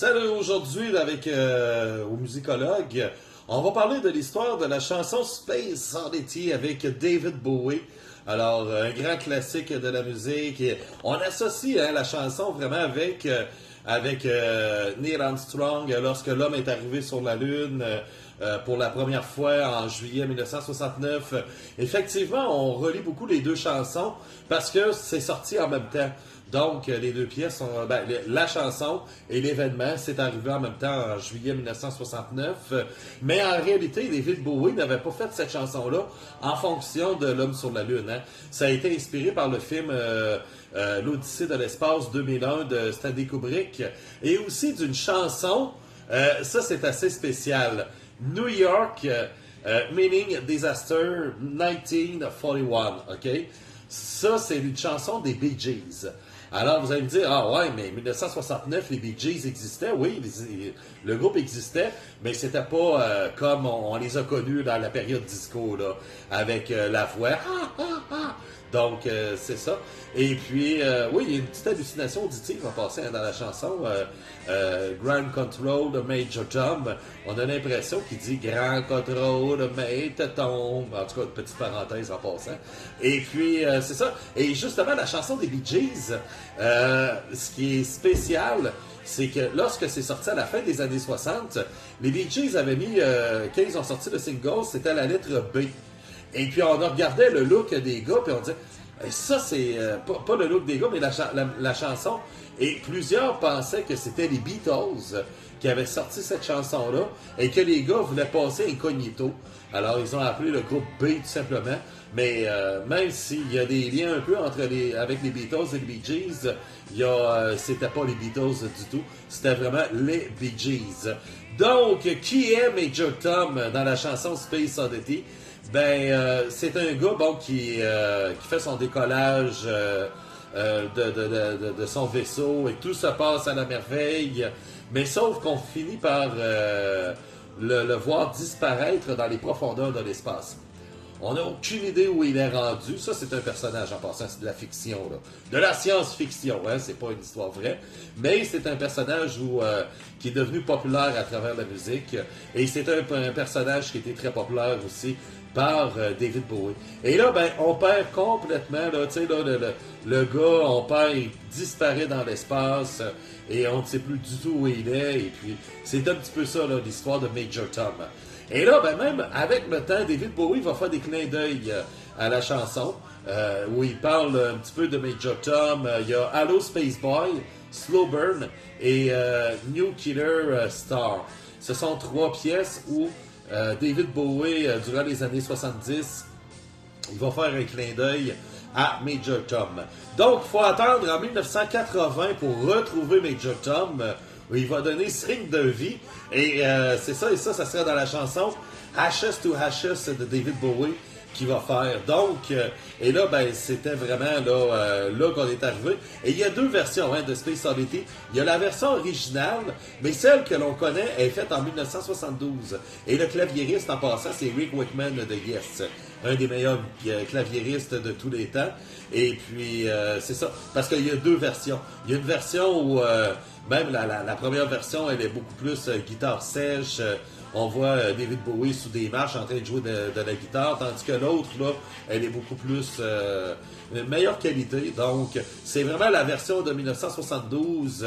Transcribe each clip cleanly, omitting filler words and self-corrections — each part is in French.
Salut, aujourd'hui avec au musicologue, on va parler de l'histoire de la chanson Space Oddity avec David Bowie. Alors, un grand classique de la musique. Et on associe la chanson vraiment avec Neil Armstrong lorsque l'homme est arrivé sur la Lune pour la première fois en juillet 1969. Effectivement, on relie beaucoup les deux chansons parce que c'est sorti en même temps. Donc, les deux pièces sont... la chanson et l'événement, c'est arrivé en même temps en juillet 1969. Mais en réalité, David Bowie n'avait pas fait cette chanson-là en fonction de L'Homme sur la Lune. Hein. Ça a été inspiré par le film L'Odyssée de l'espace 2001 de Stanley Kubrick et aussi d'une chanson, ça c'est assez spécial, New York Meaning Disaster 1941, ok? Ça, c'est une chanson des Bee Gees. Alors, vous allez me dire, ah ouais, mais 1969, les Bee Gees existaient. Oui, le groupe existait, mais c'était pas comme on les a connus dans la période disco, là, avec la voix. Donc, c'est ça. Et puis, oui, il y a une petite hallucination auditive en passant dans la chanson Grand Control de Major Tom. On a l'impression qu'il dit Grand Control de Major Tom. En tout cas, une petite parenthèse en passant. Et puis, c'est ça. Et justement, la chanson des Bee Gees, ce qui est spécial, c'est que lorsque c'est sorti à la fin des années 60, les Bee Gees avaient mis, quand ils ont sorti le single, c'était la lettre B. Et puis on regardait le look des gars, puis on disait, ça c'est pas le look des gars, mais la chanson. Et plusieurs pensaient que c'était les Beatles qui avaient sorti cette chanson-là et que les gars voulaient passer incognito. Alors ils ont appelé le groupe B tout simplement. Mais même s'il y a des liens un peu avec les Beatles et les Bee Gees, c'était pas les Beatles du tout, c'était vraiment les Bee Gees. Donc, qui est Major Tom dans la chanson Space Oddity? C'est un gars qui fait son décollage de son vaisseau et tout se passe à la merveille, mais sauf qu'on finit par le voir disparaître dans les profondeurs de l'espace. On n'a aucune idée où il est rendu. Ça, c'est un personnage en passant, c'est de la fiction, là. De la science-fiction, hein, c'est pas une histoire vraie. Mais c'est un personnage qui est devenu populaire à travers la musique. Et c'est un personnage qui était très populaire aussi par David Bowie. Et là, on perd complètement, là, tu sais, là, le gars, il disparaît dans l'espace et on ne sait plus du tout où il est. Et puis, c'est un petit peu ça, là, l'histoire de Major Tom. Et là, même avec le temps, David Bowie va faire des clins d'œil à la chanson, où il parle un petit peu de Major Tom. Il y a Hello Space Boy, Slow Burn et New Killer Star. Ce sont trois pièces où David Bowie, durant les années 70, il va faire un clin d'œil à Major Tom. Donc, il faut attendre en 1980 pour retrouver Major Tom, où il va donner signe de vie. Et c'est ça, et ça sera dans la chanson Ashes to Ashes de David Bowie qui va faire. Donc, et là, c'était vraiment là qu'on est arrivé. Et il y a deux versions de Space Oddity. Il y a la version originale, mais celle que l'on connaît est faite en 1972. Et le claviériste en passant, c'est Rick Wakeman de Yes, un des meilleurs claviéristes de tous les temps. Et puis, c'est ça. Parce qu'il y a deux versions. Il y a une version où, même la première version, elle est beaucoup plus guitare sèche. On voit David Bowie sous des marches en train de jouer de la guitare, tandis que l'autre, là, elle est beaucoup plus meilleure qualité. Donc, c'est vraiment la version de 1972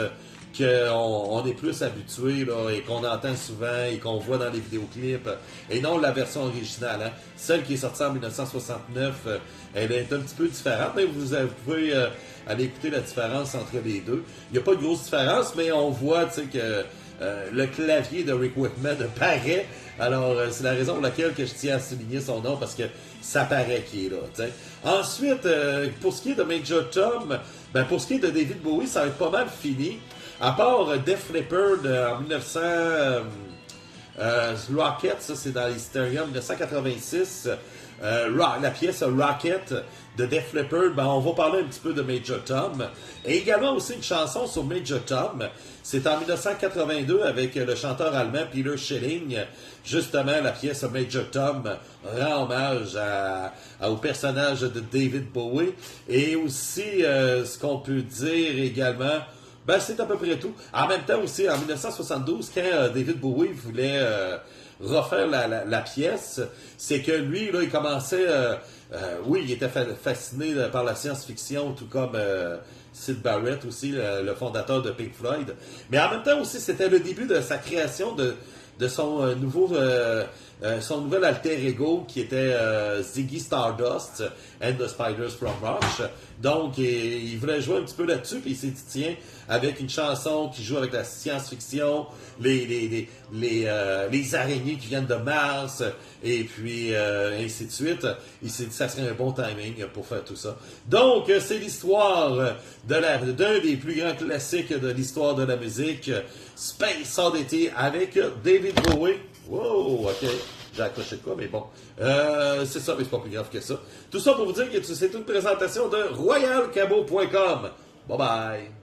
qu'on est plus habitué là, et qu'on entend souvent et qu'on voit dans les vidéoclips, et non la version originale. Hein. Celle qui est sortie en 1969, elle est un petit peu différente, mais vous pouvez aller écouter la différence entre les deux. Il n'y a pas de grosse différence, mais on voit que le clavier de Rick Wakeman paraît. Alors, c'est la raison pour laquelle que je tiens à souligner son nom, parce que ça paraît qu'il est là. T'sais. Ensuite, pour ce qui est de Major Tom, pour ce qui est de David Bowie, ça va être pas mal fini. À part Def Leppard en 1900... Rocket, ça c'est dans l'Hysterium 1986. La pièce Rocket de Def Leppard, on va parler un petit peu de Major Tom. Et également aussi une chanson sur Major Tom. C'est en 1982 avec le chanteur allemand Peter Schilling. Justement, la pièce Major Tom rend hommage au personnage de David Bowie. Et aussi, ce qu'on peut dire également Ben, c'est à peu près tout. En même temps aussi, en 1972, quand David Bowie voulait refaire la pièce, c'est que lui, là, il commençait... oui, il était fasciné par la science-fiction, tout comme Syd Barrett aussi, le fondateur de Pink Floyd. Mais en même temps aussi, c'était le début de sa création de son nouvel alter ego qui était Ziggy Stardust and the Spiders from Mars. Donc, il voulait jouer un petit peu là-dessus, puis il s'est dit, tiens, avec une chanson qui joue avec la science-fiction, les araignées qui viennent de Mars, et puis ainsi de suite, il s'est dit, ça serait un bon timing pour faire tout ça. Donc, c'est l'histoire d'un des plus grands classiques de l'histoire de la musique, Space Oddity, avec David Bowie. Wow, ok. J'ai accroché de quoi, mais bon. C'est ça, mais c'est pas plus grave que ça. Tout ça pour vous dire que c'est une présentation de royalcabo.com. Bye bye.